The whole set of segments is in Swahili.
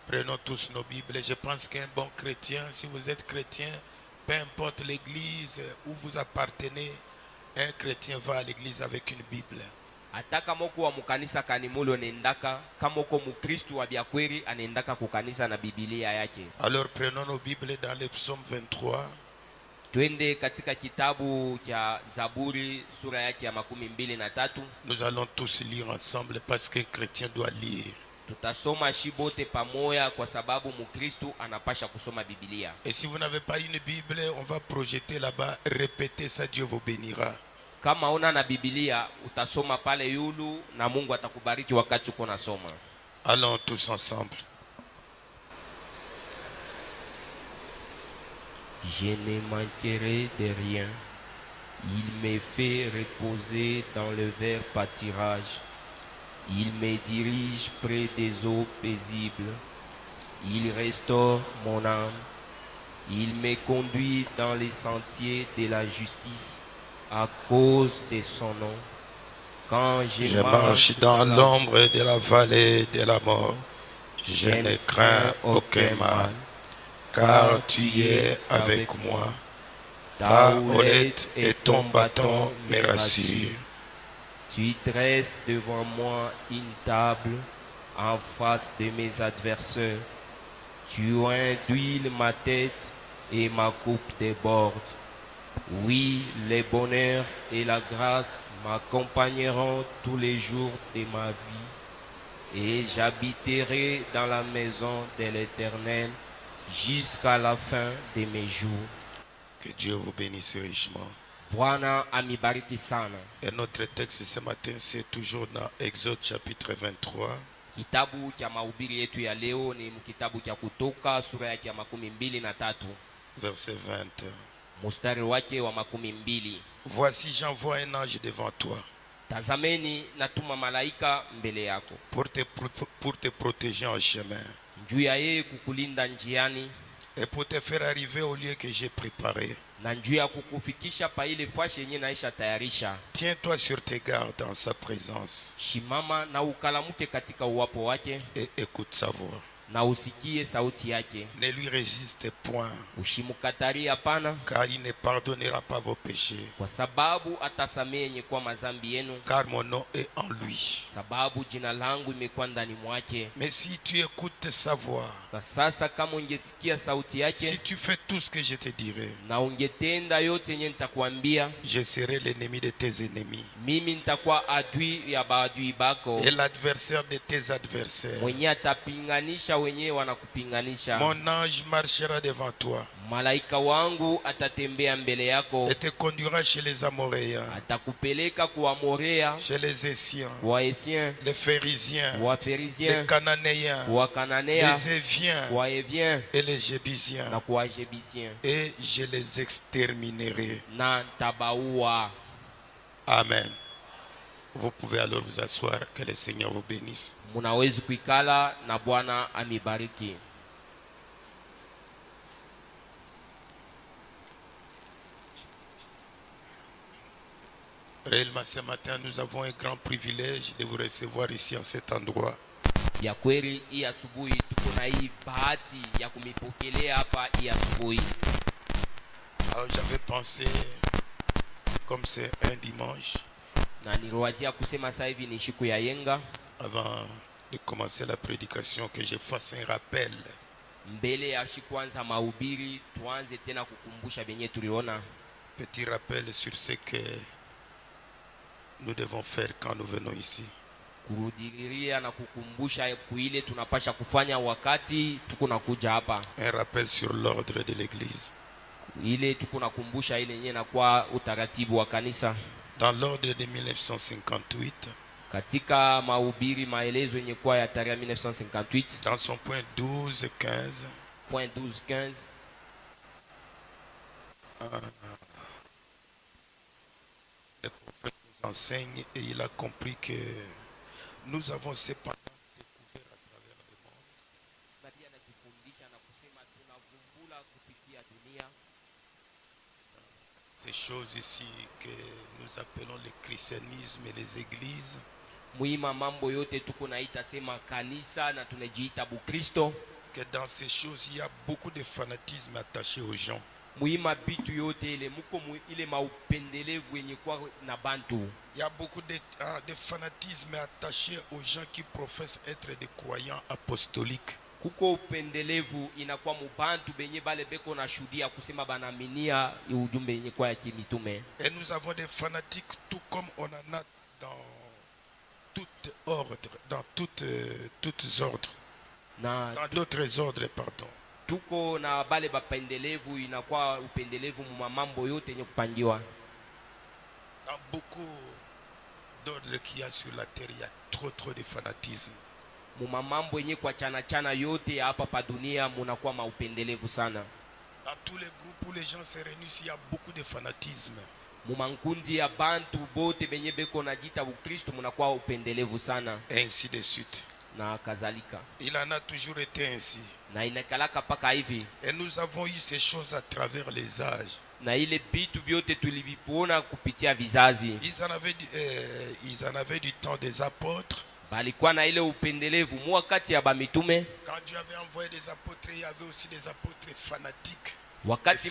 Prenons tous nos Bibles. Je pense qu'un bon chrétien, si vous êtes chrétien, peu importe l'église où vous appartenez, un chrétien va à l'église avec une Bible. Hata kama uko wa mukanisa kanimulo nendaka, kama uko mukristu wa byakweri anendaka kukanisa na Biblia yake. Alors prenons nos Bibles dans le psaume 23. Twende katika kitabu cha Zaburi sura yake ya 23. Nous allons tous lire ensemble parce qu'un chrétien doit lire. Tutasoma shibote pamoja kwa sababu mukristu anapasha kusoma Biblia. Et si vous n'avez pas une Bible, on va projeter là-bas, répétez ça, Dieu vous bénira. Kama una na Biblia utasoma pale yulu na Mungu atakubariki wakati uko nasoma. Allons tous ensemble. Je ne manquerai de rien. Il me fait reposer dans le vert pâturage. Il me dirige près des eaux paisibles. Il restaure mon âme. Il me conduit dans les sentiers de la justice à cause de son nom. Quand Je marche dans l'ombre de la vallée de la mort, je ne crains aucun mal, car tu es avec moi. Ta houlette et ton bâton me rassurent. Tu dresses devant moi une table en face de mes adversaires. Tu induis ma tête et ma coupe déborde. Oui, le bonheur et la grâce m'accompagneront tous les jours de ma vie, et j'habiterai dans la maison de l'Éternel jusqu'à la fin de mes jours. Que Dieu vous bénisse richement. Bwana amibariki sana. Et notre texte ce matin, c'est toujours dans Exode chapitre 23. Kitabu cha mahubiri yetu ya leo ni kitabu cha Kutoka sura yake ya 23, verset 20. mstari wake wa 20. Voici, j'envoie un ange devant toi Tazameni natuma malaika mbele yako pour te protéger en chemin juu ya yeye kukulinda njiani et pour te faire arriver au lieu que j'ai préparé. na njuu ya kukufikisha pa ile fashi yenye naisha tayarisha. Tiens-toi sur tes gardes dans sa présence Shimama na ukalamuke katika uwapo wake et écoute sa voix. na usikie sauti yake. Ne lui résiste point, Ushimukatari hapana, car il ne pardonnera pas vos péchés, kwa sababu atasamehe yenye kwa mazambi yenu, car mon nom est en lui. sababu jina langu imekuwa ndani mwake. Mais si tu écoutes sa voix, Na sasa kama ungesikia sauti yake si tu fais tout ce que je te dirai, na ungetenda yote yenye nitakwambia, je serai l'ennemi de tes ennemis mimi nitakuwa adui ya baadui bako, et l'adversaire de tes adversaires. mwenye atapinganisha wenye wanakupinganisha. Mon ange marchera devant toi Malaika wangu atatembea mbele yako, et te conduira chez les Amoréens, atakupeleka kuwamorea, chez les Essiens, Waesiens, les Phérysiens, les Waferizien, Cananéens, Wakananea, les Éviens Waeviens et les Jébusiens, na Kuwajebisien, et je les exterminerai. na tabaua. Amen. Vous pouvez alors vous asseoir. Que le Seigneur vous bénisse. Munawezi kuikala na Bwana amibariki. Réellement, ce matin, nous avons un grand privilège de vous recevoir ici en cet endroit. Ya kweli hii asubuhi tuko na hii bahati ya kumipokelea hapa hii asubuhi. Alors j'avais pensé, comme c'est un dimanche, Na niliwazia kusema sasa hivi ni siku ya yenga, avant de commencer la prédication, que je fasse un rappel. mbele ya kwanza mahubiri tuanze tena kukumbusha benye tuliona. Petit rappel sur ce que nous devons faire quand nous venons ici. Kurudilia na kukumbusha kuile tunapasha kufanya wakati tuko nakuja hapa. Un rappel sur l'ordre de l'église. Ile tuko nakumbusha ile yenyewe na kwa utaratibu wa kanisa. Dans l'ordre de 1958, Katika mahubiri maelezo yenye kwa ya tarehe 1958, dans son point 12-15, point 12-15, le prophète nous enseigne et il a compris que nous avons cependant découvert à travers le monde nabii anatufundisha na kusema tunavumbula kupitia dunia ces choses ici que nous appelons le christianisme et les églises. muima mambo yote tuko naita sema kanisa na tunajiita Bukristo. que dans ces choses, il y a beaucoup de fanatisme attaché aux gens. Muima bitu yote ile muko ile maupendelevu yenye kwa na bantu. Il y a beaucoup de fanatisme attaché aux gens qui professent être des croyants apostoliques. Kuko upendelevu inakuwa mubantu benye bale beko na shuhudia kusema banaminia ujumbe yenye kwa ya kimitume. Et nous avons des fanatiques tout comme on en a dans tout ordre, dans toutes ordres. Dans d'autres ordres, pardon. Tuko na bale bapendelevu inakuwa upendelevu mu mambo yote yenye kupangiwa. Dans beaucoup d'ordres qu'il y a sur la terre, il y a trop de fanatisme. Mu mambo yenye kwa chana yote hapa pa dunia munakuwa maupendelevu sana. Dans tous les groupes où les gens se réunissent, il y a beaucoup de fanatisme. Mu mankundi ya bantu bote benye beko na jita Ukristo munakuwa upendelevu sana. Et ainsi de suite. Na kazalika. Il en a toujours été ainsi. Na inakalaka paka hivi. Et nous avons eu ces choses à travers les âges. Na ile bitu byote tulivipona kupitia vizazi. Ils en avaient du temps des apôtres. Balikuwa na ile upendelevu mu wakati ya bamitume. Quand Dieu avait envoyé des apôtres, il y avait aussi des apôtres fanatiques. Wakati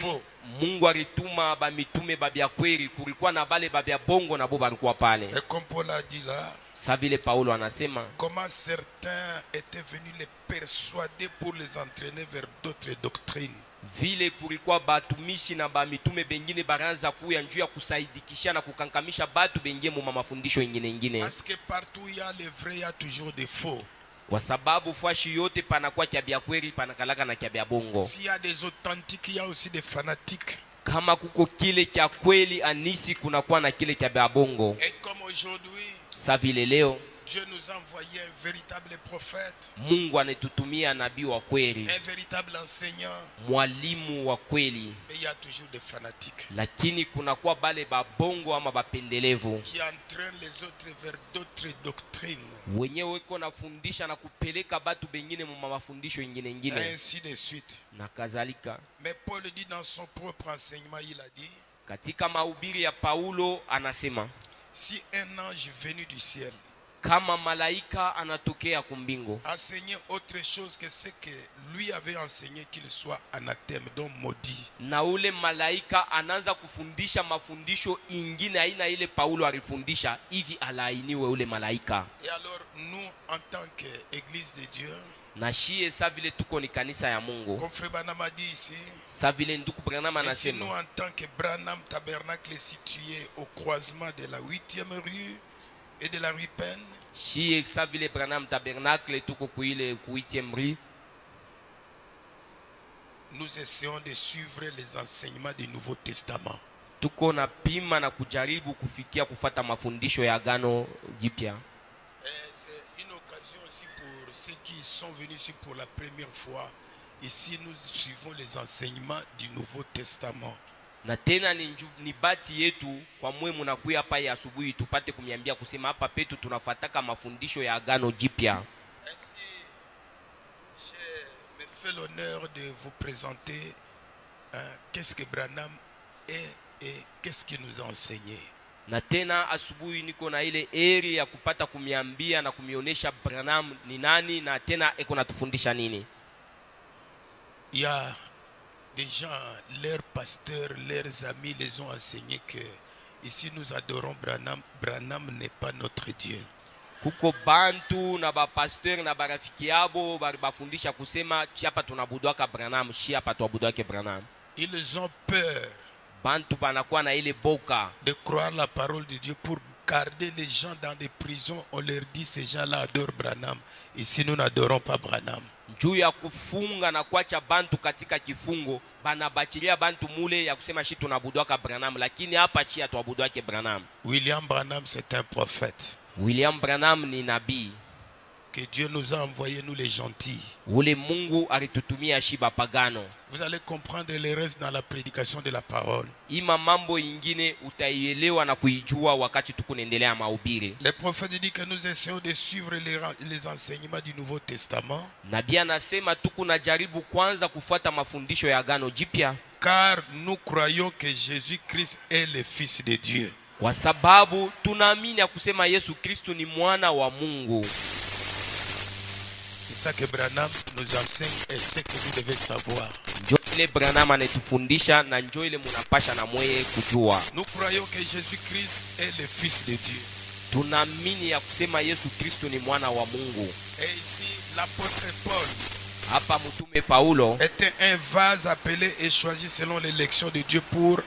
Mungu alituma bamitume babia kweli, kulikuwa na bale babia bongo na bo balikuwa pale. Et comme Paul a dit là, sa vile Paulo anasema, comment certains étaient venus les persuader pour les entraîner vers d'autres doctrines. Vile kulikuwa batumishi na bamitume bengine baranza kuya njuu ya kusaidikisha na kukankamisha batu bengine mu mafundisho ingine. Parce que partout il y a les vrais, il y a toujours des faux. Kwa sababu fashi yote panakuwa kiabia kweli panakalaka na kiabia bongo. S'il y a des authentiques, il y a aussi des fanatiques. Kama kuko kile kia kweli anisi kunakuwa na kile kiabia bongo. Et comme aujourd'hui, sa vile leo Dieu nous a envoyé un véritable prophète, Mungu anetutumia nabii wa kweli, un véritable enseignant, mwalimu wa kweli. Mais il y a toujours des fanatiques, lakini kunakuwa bale babongo ama bapendelevu qui entraînent les autres vers d'autres doctrines, wenyewe weko nafundisha na kupeleka batu bengine mu mafundisho ingine ainsi de suite. na kazalika. Mais Paul dit dans son propre enseignement, il a dit, katika mahubiri ya Paulo anasema, si un ange venu du ciel kama malaika anatokea kumbingu enseigner autre chose que ce que lui avait enseigné, qu'il soit anathème, donc maudit. Na ule malaika anaanza kufundisha mafundisho ingine aina ile Paulo alifundisha, hivi alainiwe ule malaika. Et alors nous, en tant qu'Église de Dieu, na shie sa vile tuko ni kanisa ya Mungu, comme Frère Branham a dit ici, sa vile nduku Branham et si nous anasema, en tant que Branham Tabernacle situé au croisement de la 8e rue et de la rue Penn, shie sa vile Branham Tabernacle tuko kuile ku 8e rue, nous essayons de suivre les enseignements du Nouveau Testament. tuko na pima na kujaribu kufikia kufata mafundisho ya Agano Jipya. C'est une occasion aussi pour ceux qui sont venus ici pour la première fois. Ici, nous suivons les enseignements du Nouveau Testament. Na tena ni bati yetu kwa mwe munakuya hapa ya asubuhi tupate kumiambia kusema hapa petu tunafataka mafundisho ya Agano Jipya. Ainsi, je me fais l'honneur de vous présenter qu'est-ce que Branham est et qu'est-ce qu'il nous a enseigné. Na tena asubuhi niko na ile eri ya kupata kumiambia na kumionesha Branham ni nani na tena eko natufundisha nini. Il y a des gens, leurs pasteurs, leurs amis les ont enseigné que ici nous adorons Branham. Branham n'est pas notre Dieu. Kuko bantu na ba pasteur na barafiki yabo bafundisha kusema hapa tunabudwaka Branham, shi hapa tuabudwake Branham. Ils ont peur Bantu banakuwa na ile boka de croire la parole de Dieu pour garder les gens dans des prisons. On leur dit ces gens-là adorent Branham. Ici nous n'adorons pas Branham. Juu ya kufunga na kuacha bantu katika kifungo, banabachilia bantu mule ya kusema shi tunabudwaka Branham, lakini hapa shi atuabudwake Branham. William Branham, c'est un prophète. William Branham ni nabii. Que Dieu nous a envoyé, nous les gentils. Ule Mungu alitutumia shi bapagano. Vous allez comprendre le reste dans la prédication de la parole. Ima mambo ingine utaielewa na kuijua wakati tukunaendelea mahubiri. Les prophètes disent que nous essayons de suivre les enseignements du Nouveau Testament. Nabii anasema tukunajaribu kwanza kufuata mafundisho ya Agano Jipya. Car nous croyons que Jésus-Christ est le Fils de Dieu. Kwa sababu tunaamini ya kusema Yesu Kristo ni mwana wa Mungu. ça que Branham nous enseigne et ce que vous devez savoir. Njo ile Branham anatufundisha na njo ile munapasha na mweye kujua. Nous croyons que Jésus-Christ est le Fils de Dieu. Tunaamini ya kusema Yesu Kristo ni mwana wa Mungu. Et ici, l'apôtre Paul Hapa mtume Paulo était un vase appelé et choisi selon l'élection de Dieu pour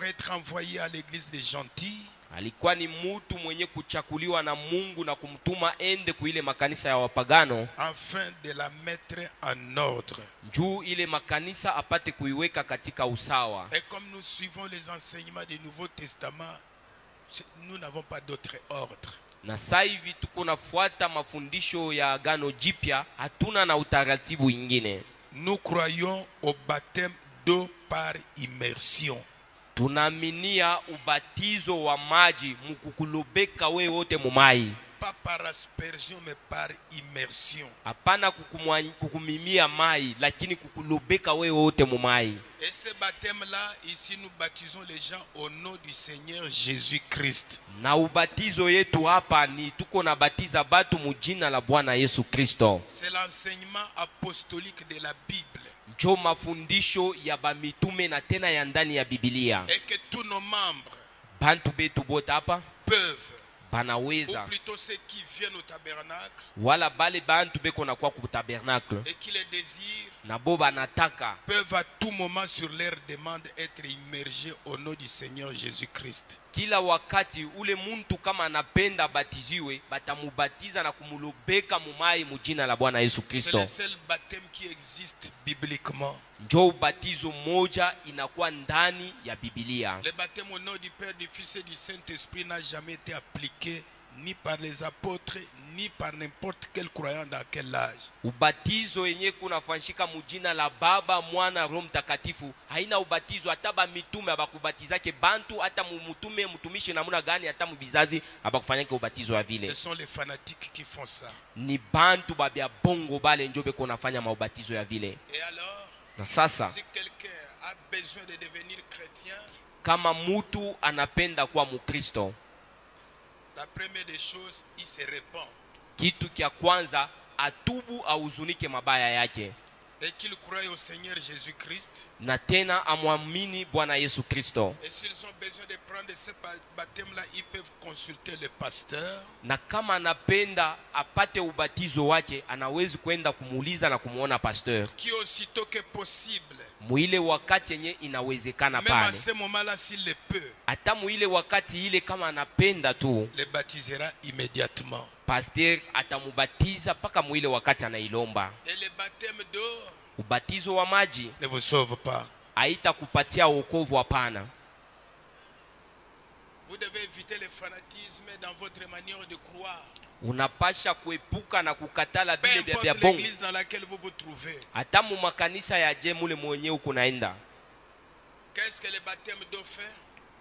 être envoyé à l'église des gentils. alikuwa ni mtu mwenye kuchakuliwa na Mungu na kumtuma ende kuile makanisa ya wapagano, afin de la mettre en ordre. juu ile makanisa apate kuiweka katika usawa. Et comme nous suivons les enseignements du Nouveau Testament, nous n'avons pas d'autre ordre. Na sasa hivi tuko nafuata mafundisho ya Agano Jipya, hatuna na utaratibu ingine. Nous croyons au baptême d'eau par immersion. Tunaaminia ubatizo wa maji mukukulobeka wewe wote mumai. Pas par aspersion mais par immersion. Hapana kukumimia mai, lakini kukulobeka wewe wote mumai. Et ce baptême-là, ici nous baptisons les gens au nom du Seigneur Jésus-Christ. Na ubatizo yetu hapa ni tuko na batiza batu mujina la Bwana Yesu Kristo. C'est l'enseignement apostolique de la Bible. Njo mafundisho ya bamitume na tena ya ndani ya Biblia. Et que tous nos membres Bantu betu bote hapa peuvent, banaweza, ou plutôt ceux qui viennent au tabernacle wala bale bantu beko na kwa ku tabernacle et qui les désirent, na bo banataka peuvent à tout moment sur leur demande être immergés au nom du Seigneur Jésus-Christ. kila wakati ule muntu kama anapenda batiziwe batamubatiza na kumulobeka mumai mujina la Bwana Yesu C'est Kristo. le seul baptême qui existe bibliquement. Njo ubatizo moja inakuwa ndani ya Biblia. Le baptême au nom du Père, du Fils et du Saint-Esprit n'a jamais été appliqué ni par les apôtres ni par n'importe quel croyant dans quel âge. Ubatizo yenye kunafanyika mujina la Baba, Mwana, Roho Mtakatifu haina ubatizo hata ba mitume abakubatizake bantu, hata mtume mtumishi namuna gani, hata mubizazi abakufanyake ubatizo wa vile. Ce sont les fanatiques qui font ça. Ni bantu babia bongo bale njobe konafanya maubatizo ya vile. Et alors, Na sasa si quelqu'un a besoin de devenir chrétien, kama mutu anapenda kuwa Mukristo, la première des choses, il se répand. kitu kia kwanza atubu ahuzunike mabaya yake, Et qu'il croie au Seigneur Jésus-Christ. na tena amwamini Bwana Yesu Kristo. Et s'ils ont besoin de prendre ce baptême-là, ils peuvent consulter le pasteur. Na kama anapenda apate ubatizo wake, anawezi kwenda kumuuliza na kumuona pasteur Qui aussitôt que possible, muile wakati yenye inawezekana même à pale, ce moment-là, s'il le peut, hata muile wakati ile kama anapenda tu, le baptisera immédiatement. pasteur atamubatiza paka muile wakati anailomba. Et le baptême d'eau Ubatizo wa maji ne vous sauve pas. haitakupatia wokovu, hapana. Vous devez éviter le fanatisme dans votre manière de croire. Unapasha kuepuka na kukatala Peu bile bya importe bongo, l'église dans laquelle vous vous trouvez. hata mu makanisa ya je mule mwenye uko naenda. Qu'est-ce que le baptême d'eau fait?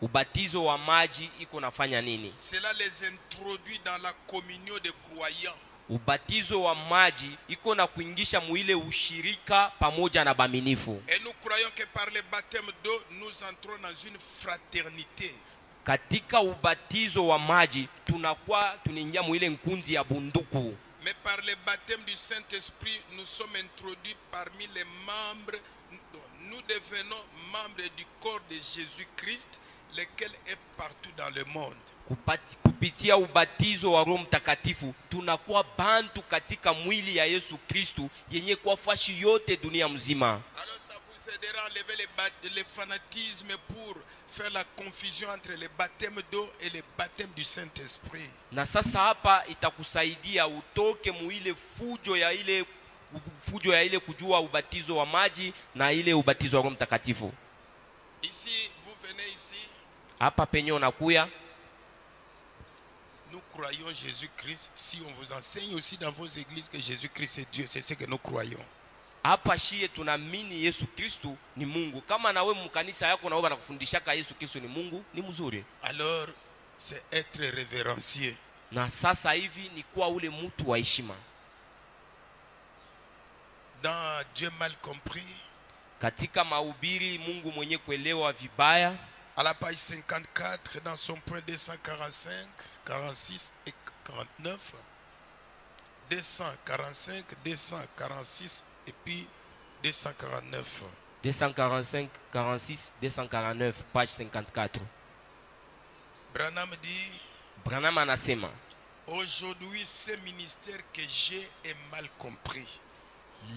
Ubatizo wa maji iko nafanya nini? Cela les introduit dans la communion des croyants. Ubatizo wa maji iko na kuingisha muile ushirika pamoja na baminifu. Et nous croyons que par le baptême d'eau, nous entrons dans une fraternité. Katika ubatizo wa maji tunakuwa tunaingia muile nkundi ya bunduku. Mais par le baptême du Saint-Esprit, nous sommes introduits parmi les membres. Nous devenons membres du corps de Jésus-Christ, lequel est partout dans le monde. Kupitia ubatizo wa Roho Mtakatifu tunakuwa bantu katika mwili ya Yesu Kristu yenye kwa fashi yote dunia mzima. Alors ça vous aidera à enlever le fanatisme pour faire la confusion entre le baptême d'eau et le baptême du Saint-Esprit. Na sasa hapa itakusaidia utoke muile fujo ya ile kujua ubatizo wa maji na ile ubatizo wa Roho Mtakatifu. Ici, vous venez ici. Hapa penye unakuya, nous croyons Jésus-Christ. Si on vous enseigne aussi dans vos églises que Jésus-Christ est Dieu, c'est ce que nous croyons. hapa shie tunaamini Yesu Kristu ni Mungu. Kama nawe mkanisa yako nawe banakufundishaka Yesu Kristu ni Mungu, ni mzuri. Alors, c'est être révérencié. Na sasa hivi ni kuwa ule mtu wa heshima. Dans Dieu mal compris, katika mahubiri Mungu mwenye kuelewa vibaya, à la page 54, dans son point 245, 46 et 49, 245, 246 et puis 249. 245, 46, 249, page 54. Branham dit, Branham anasema, aujourd'hui ce ministère que j'ai est mal compris.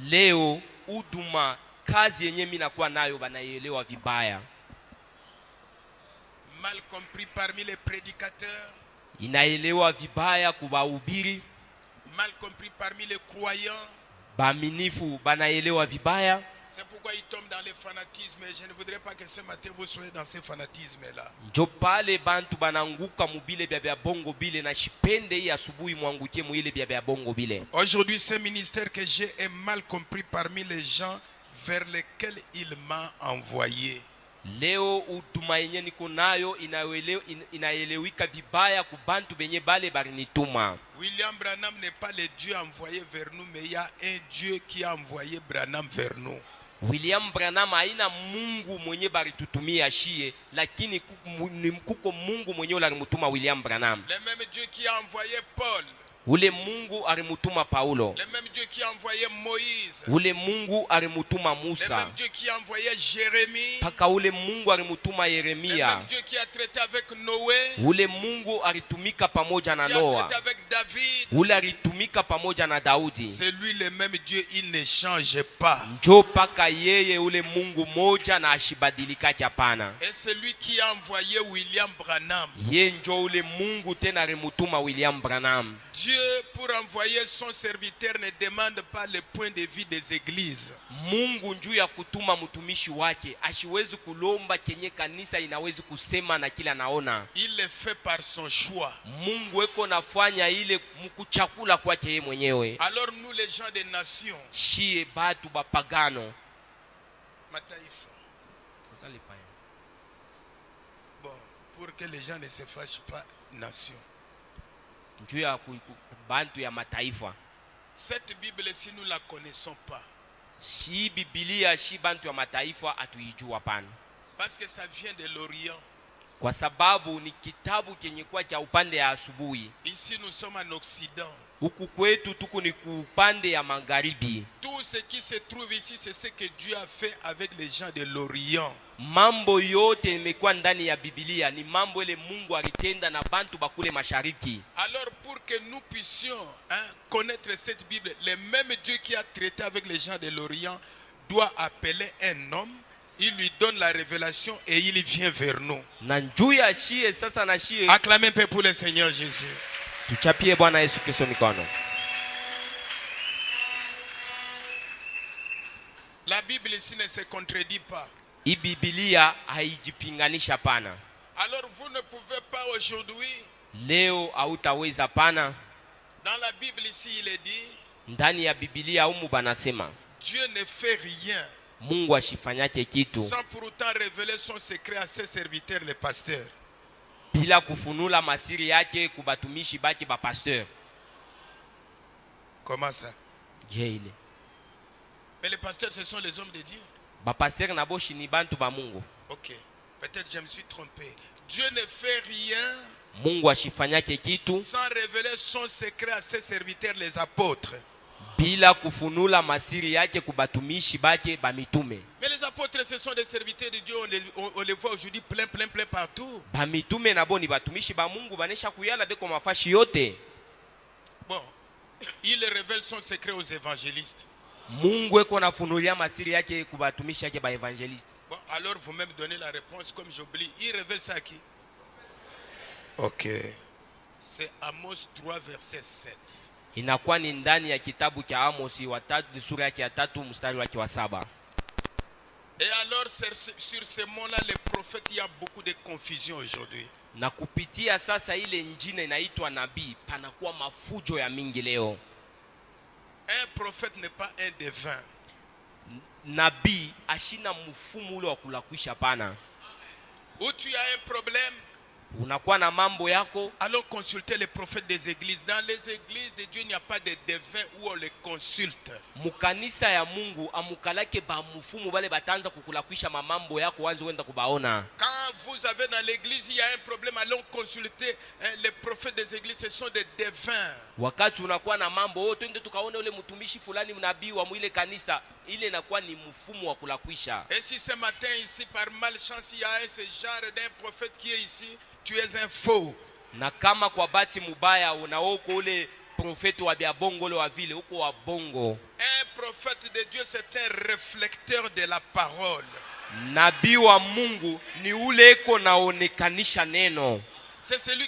leo huduma kazi yenye mimi nakuwa nayo banaielewa vibaya. Mal compris parmi les prédicateurs, Inaelewa vibaya kubahubiri. mal compris parmi les croyants. Baaminifu banaelewa vibaya. C'est pourquoi ils tombent dans le fanatisme. Et je ne voudrais pas que ce matin vous soyez dans ce fanatisme-là. Njo pale bantu bananguka mubile bya bongo bile, na shipende hii asubuhi mwangukie muile bya bongo bile. Aujourd'hui, ce ministère que j'ai est mal compris parmi les gens vers lesquels il m'a envoyé. Leo huduma yenye niko nayo inaelewika vibaya kubantu benye bale barinituma. William Branham n'est pas le Dieu envoyé vers nous, mais il y a un Dieu qui a envoyé Branham vers nous. William Branham haina Mungu mwenye baritutumia shie, lakini kuko Mungu mwenye alimutuma William Branham. Le même Dieu qui a envoyé Paul. Ule Mungu alimutuma Paulo. Le même Dieu qui a envoyé Moïse. Ule Mungu alimutuma Musa. Le même Dieu qui a envoyé Jérémie. Paka ule Mungu alimutuma Le Yeremia. même Dieu qui a traité avec Noé. Ule Mungu alitumika pamoja na Qui a Noa. traité avec David. Ule alitumika pamoja na Daudi. C'est lui le même Dieu, il ne change pas. Njo paka yeye ule Mungu moja na ashibadilikaki hapana. Et c'est lui qui a envoyé William Branham. Ye njo ule Mungu tena alimutuma William Branham. Dieu, pour envoyer son serviteur, ne demande pas le point de vue des églises. Mungu njuu ya kutuma mtumishi wake ashiwezi kulomba kenye kanisa inawezi kusema na kila naona. Il le fait par son choix. Mungu eko nafanya ile mkuchakula kwake yeye mwenyewe. Alors nous les gens des nations, Shie batu bapagano. Mataifa. Bon, pour que les gens ne se fâchent pas, nation. Njuu ya bantu ya mataifa. Cette Bible, si nous ne la connaissons pas, Si Biblia shi bantu ya mataifa atuijua pana. parce que ça vient de l'Orient. Kwa sababu ni kitabu kenye kwa cha upande ya asubuhi. Ici nous sommes en Occident. Huku kwetu tuku ni upande ya magharibi. Tout ce qui se trouve ici, c'est ce que Dieu a fait avec les gens de l'Orient. Mambo yote imekuwa ndani ya Biblia ni mambo ile Mungu alitenda na bantu bakule mashariki. Alors pour que nous puissions connaître cette Bible, le même Dieu qui a traité avec les gens de l'Orient doit appeler un homme, il lui donne la révélation et il vient vers nous. Na njuu ya shie sasa na shie. Acclamez un peu pour le Seigneur Jésus. Tuchapie Bwana Yesu Kristo mikono. La Bible ici ne se contredit pas. Hii Biblia haijipinganisha pana. Alors vous ne pouvez pas aujourd'hui, Leo hautaweza pana. dans la Bible ici il est dit, Ndani ya Biblia humu banasema Dieu ne fait rien Mungu ashifanyake kitu sans pour autant révéler son secret à ses serviteurs les pasteurs. bila kufunula masiri yake kubatumishi baki ba pasteur. Comment ça? Je ile. Mais les pasteurs ce sont les hommes de Dieu. Ba pasteur na boshi ni bantu ba Mungu. Ok, peut-être je me suis trompé. Dieu ne fait rien Mungu ashifanyake kitu sans révéler son secret à ses serviteurs les apôtres. bila kufunula masiri yake kubatumishi bake ba mitume. Mais les apôtres ce sont des serviteurs de Dieu, on les voit aujourd'hui plein partout. Ba mitume na boni batumishi ba Mungu banesha kuyala beko mafashi yote. Bon, il révèle son secret aux évangélistes. Mungu eko nafunulia masiri yake kubatumishi yake ba evangeliste. Bon, alors vous-même donnez la réponse comme j'oublie. Il révèle ça à qui? Ok. C'est Amos 3 verset 7. Inakuwa ni ndani ya kitabu cha Amos sura yake ya 3 mstari wake wa 7. Et alors sur ce mot-là, les prophètes, il y a beaucoup de confusion aujourd'hui. Na kupitia sasa ile njine inaitwa nabii panakuwa mafujo ya mingi leo. Un prophète n'est pas un devin. Nabii ashina mfumo ule wa kulakwisha pana. Où tu as un problème, unakuwa na mambo yako, allons consulter les prophètes des églises. Dans les églises de Dieu, il n'y a pas de devins où on les consulte. mukanisa ya Mungu amukalake ba mfumo bale batanza kukulakwisha mamambo yako wanzi wenda kubaona. Quand vous avez dans l'église, il y a un problème, allons consulter les prophètes des églises, ce sont des devins. Wakati unakuwa na mambo, twende tukaone ule mtumishi fulani nabii wa mwile kanisa, ile inakuwa ni mfumo wa kulakwisha. Et si ce matin ici, par malchance, il y a ce genre d'un prophète qui est ici, tu es un faux. Na kama kwa bahati mubaya unaoko ule profeti wa bia bongo ule wa vile uko wa bongo. Un prophète de Dieu, c'est un réflecteur de la parole. Nabii wa Mungu ni ule eko naonekanisha neno. C'est celui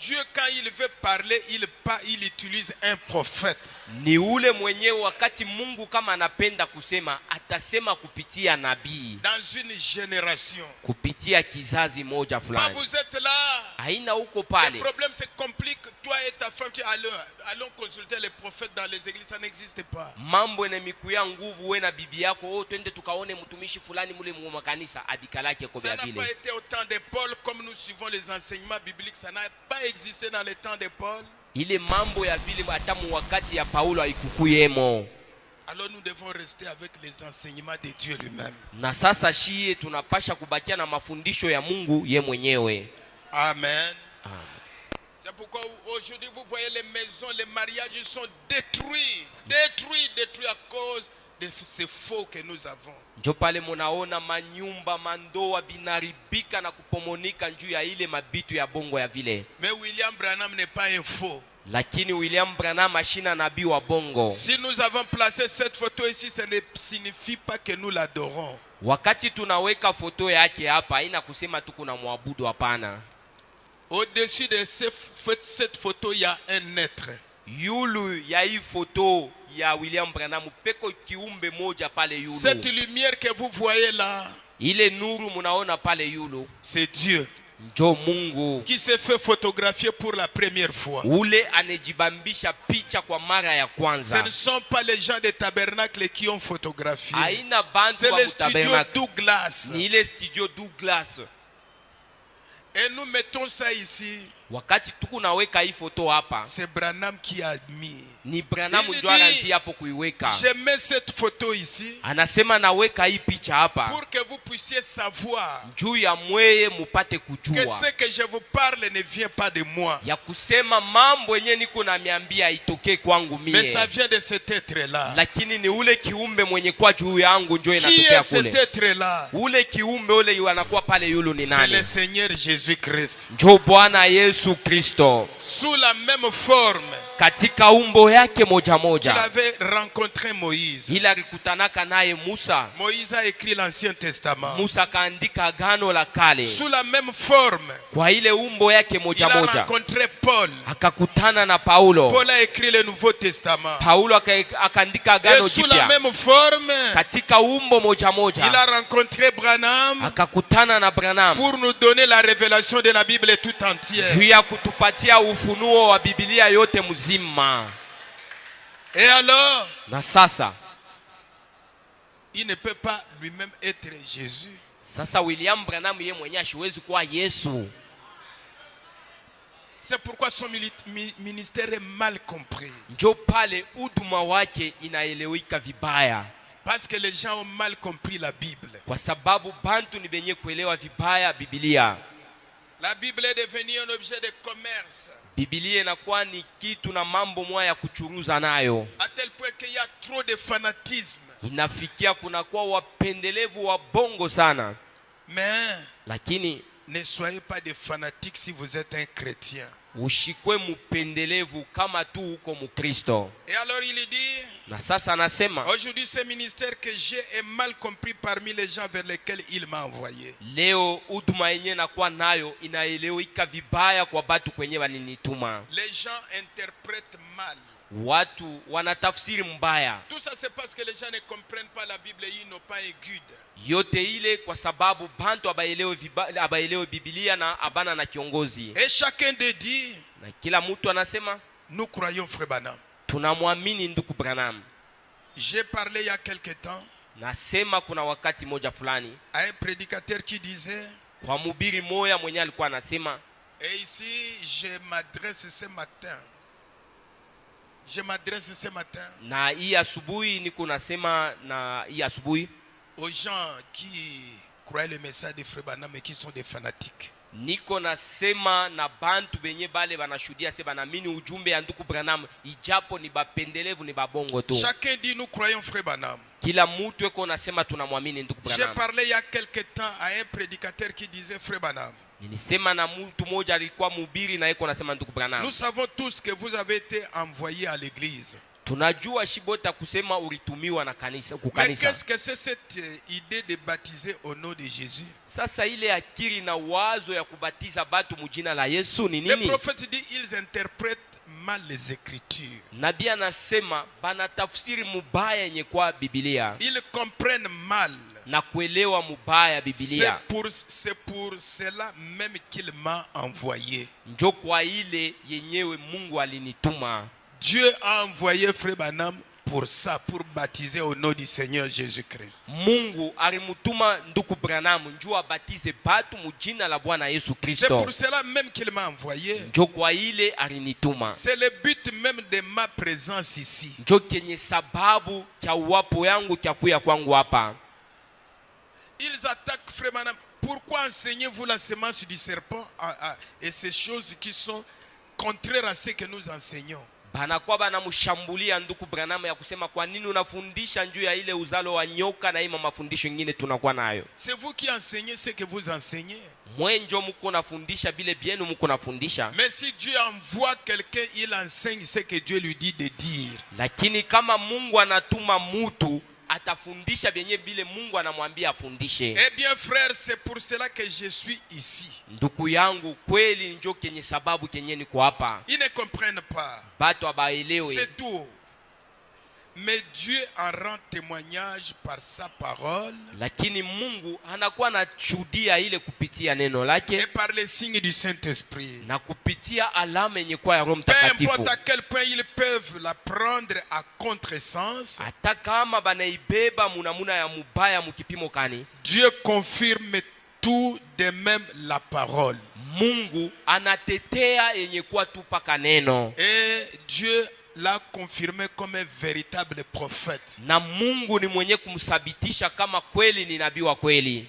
Dieu, quand il veut parler, il utilise un prophète. Ni ule mwenyewe wakati Mungu kama anapenda kusema, atasema kupitia nabii. Dans une génération. Kupitia kizazi moja fulani. Quand vous êtes là, haina uko pale. Le problème se complique. Toi et ta femme, allons consulter les prophètes dans les églises, ça n'existe pas. Mambo ene mikuya nguvu we na bibi yako, twende tukaone mtumishi fulani mule mu kanisa abikalake ko bia vile. Ça n'a pas été au temps de Paul, comme nous suivons les enseignements bibliques, ça n'a pas existé dans le temps de Paul. Ile mambo ya vile hata mu wakati ya Paulo haikukuyemo. Alors nous devons rester avec les enseignements de Dieu lui-même. Na sasa shie tunapasha kubakia na mafundisho ya Mungu ye mwenyewe. Amen. Amen. C'est pourquoi aujourd'hui vous voyez les maisons, les mariages sont détruits à cause de ces faux que nous avons. Njo pale munaona manyumba mandoa binaribika na kupomonika njuu ya ile mabitu ya bongo ya vile. Mais William Branham n'est pas un faux. Lakini William Branham ashina nabii wa bongo. Si nous avons placé cette photo ici, ça ne signifie pas que nous l'adorons. Wakati tunaweka foto yake hapa haina kusema tu kuna muabudu, hapana. Au-dessus de cette photo, il y a un être. Yulu ya hii foto ya William Branham peko kiumbe moja pale yulu. Cette lumière que vous voyez là, ile nuru munaona pale yulu, c'est Dieu. Njo Mungu Qui s'est fait photographier pour la première fois. ule anejibambisha picha kwa mara ya kwanza. Ce ne sont pas les gens des tabernacles qui ont photographié. Haina bantu C'est wa le studio Douglas. Ni ile studio Douglas. Et nous mettons ça ici. Wakati tuku naweka hii foto hapa, c'est Branham qui a mis. Ni Branham ndio anaanzia hapo kuiweka. Je mets cette photo ici. Anasema naweka hii picha hapa pour que vous puissiez savoir juu ya mweye mupate kujua que ce que je vous parle ne vient pas de moi. Ya kusema mambo yenyewe niko namiambia itokee kwangu mie. Mais ça vient de cet être là. Lakini ni ule kiumbe mwenye kwa juu yangu ndio inatokea kule. Qui est cet être là? Ule kiumbe ule anakuwa pale yulu ni nani? C'est le Seigneur Jésus-Christ. Ndio Bwana Yesu Kristo. Sous la même forme. Katika umbo yake moja moja. Il avait rencontré Moïse. Il alikutanaka naye Musa. Moïse a écrit l'Ancien Testament. Musa kaandika agano la kale. Sous la même forme. Kwa ile umbo yake moja moja. Il a rencontré Paul. Akakutana na Paulo. Paul a écrit le Nouveau Testament. Paulo akaandika agano jipya. Et sous la même forme. Katika umbo moja moja. Il a rencontré Branham. Akakutana na Branham. Pour nous donner la révélation de la Bible tout entière. Juu ya kutupatia ufunuo wa Biblia yote mzima. Et alors, na sasa il ne peut pas lui-même être Jésus. Sasa William Branham yeye mwenyewe hawezi kuwa Yesu. C'est pourquoi son ministère est mal compris. Njo pale huduma wake inaeleweka vibaya. Parce que les gens ont mal compris la Bible. Kwa sababu bantu ni benye kuelewa vibaya Biblia. La Bible est devenue un objet de commerce. Biblia inakuwa ni kitu na mambo moya ya kuchuruza nayo. À tel point qu'il y a trop de fanatisme. Inafikia kunakuwa wapendelevu wa bongo sana. Mais lakini ne soyez pas des fanatiques si vous êtes un chrétien. Ushikwe mupendelevu kama tu uko Mukristo. Et alors il dit, na sasa anasema, aujourd'hui ce ministère que j'ai est mal compris parmi les gens vers lesquels il m'a envoyé. Leo huduma yenyewe nakuwa nayo inaeleweka vibaya kwa batu kwenye walinituma. Les gens interprètent mal. Watu wanatafsiri mbaya. Tout ça c'est parce que les gens ne comprennent pas la Bible, ils n'ont pas un guide. Yote ile kwa sababu bantu abaelewe Biblia na abana na kiongozi. Et chacun de dit, na kila mtu anasema, nous croyons frère Branham. Tunamwamini ndugu Branham. J'ai parlé il y a quelque temps. Nasema kuna wakati moja fulani à un prédicateur qui disait, kwa mhubiri moya mwenye alikuwa anasema, et ici je m'adresse ce matin na hii asubuhi niko nasema na hii asubuhi aux gens qui croient le message de Frère Branham et qui sont des fanatiques. Niko nasema na bantu benye bale banashuhudia se banamini ujumbe ya nduku Branham ijapo ni bapendelevu ni babongo tu. Chacun dit nous croyons Frère Branham. Kila mtu eko nasema tunamwamini nduku Branham. J'ai parlé il y a quelque temps à un prédicateur qui disait Frère Branham. Nilisema na mtu mmoja alikuwa mhubiri na eko nasema nduku Branham. Nous savons tous que vous avez été envoyés à l'église. Tunajua shibota kusema ulitumiwa na kanisa Mais kukanisa. qu'est-ce que c'est cette idée de baptiser au nom de Jésus? Sasa ile akili na wazo ya kubatiza batu mujina la Yesu ni Le nini? prophète dit ils interprètent mal les écritures. Nabii anasema banatafsiri mubaya yenye kwa Biblia. Ils comprennent mal. Na kuelewa mubaya Biblia. C'est pour cela même qu'il m'a envoyé. Njo kwa ile yenyewe Mungu alinituma. Dieu a envoyé Frère Branham pour ça, pour baptiser au nom du Seigneur Jésus-Christ. Mungu alimutuma nduku Branham njoo abatize batu mujina la Bwana Yesu Kristo. C'est pour cela même qu'il m'a envoyé. Njo kwa ile alinituma. C'est le but même de ma présence ici. Njo kenye sababu kya uwapo yangu kya kuya kwangu hapa. Ils attaquent Frère Branham. Pourquoi enseignez-vous la semence du serpent et ces choses qui sont contraires à ce que nous enseignons? Banakuwa banamshambulia nduku Branham ya kusema kwa nini unafundisha juu ya ile uzalo wa nyoka na ima mafundisho mengine tunakuwa nayo. C'est vous qui enseignez ce que vous enseignez. Mwenjo mko nafundisha bile bienu mko nafundisha. Mais si Dieu envoie quelqu'un, il enseigne ce que Dieu lui dit de dire. Lakini kama Mungu anatuma mtu atafundisha benye bile Mungu anamwambia afundishe. Eh bien frère, c'est pour cela que je suis ici. Nduku yangu kweli njo kenye sababu kenye niko hapa. Ils ne comprennent pas. Batu abaelewe. C'est tout. Mais Dieu en rend témoignage par sa parole. Lakini Mungu anakuwa na shuhudia ile kupitia neno lake. Et par les signes du Saint-Esprit. Na kupitia alama yenye kwa ya Roho Peu Mtakatifu. importe à quel point ils peuvent la prendre à contresens. Hata kama banaibeba munamuna ya mubaya mukipimo kani. Dieu confirme tout de même la parole. Mungu anatetea yenye kwa tupaka neno. Et Dieu l'a confirmé comme un véritable prophète. Na Mungu ni mwenye kumsabitisha kama kweli ni nabii wa kweli.